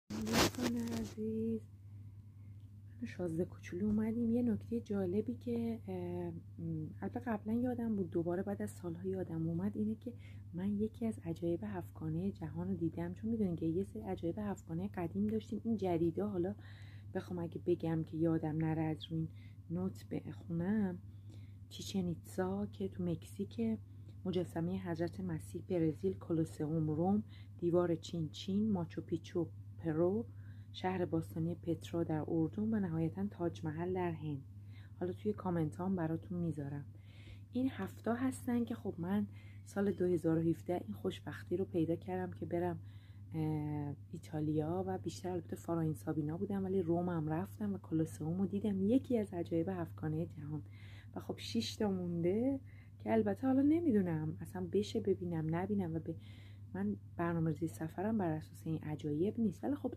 دوستان عزیز، من شازده کوچولو اومدیم. یه نکته جالبی که البته قبلا یادم بود، دوباره بعد از سالها یادم اومد، اینه که من یکی از عجایب هفتگانه جهان رو دیدم. چون میدونین که یه سری عجایب هفتگانه قدیم داشتیم، این جدیده حالا بخوام اگه بگم که یادم نره از روی نوت بخونم، چیچن ایتزا که تو مکزیک، مجسمه حضرت مسیح برزیل، کلوسئوم روم، دیوار چین، ماچو پیچو پرو، شهر باستانی پترا در اردن و نهایتاً تاج محل در هند. حالا توی کامنت هم براتون میذارم. این هفته هستن که خب من سال 2017 این خوشبختی رو پیدا کردم که برم ایتالیا و بیشتر البته فاراین سابینا بودم، ولی روم هم رفتم و کلوسئوم رو دیدم، یکی از عجایب هفتگانه جهان. و خب 6 تا مونده که البته حالا نمیدونم اصلا بشه ببینم نبینم، و من برنامه‌ریزی سفرم بر اساس این عجایب نیست، ولی خب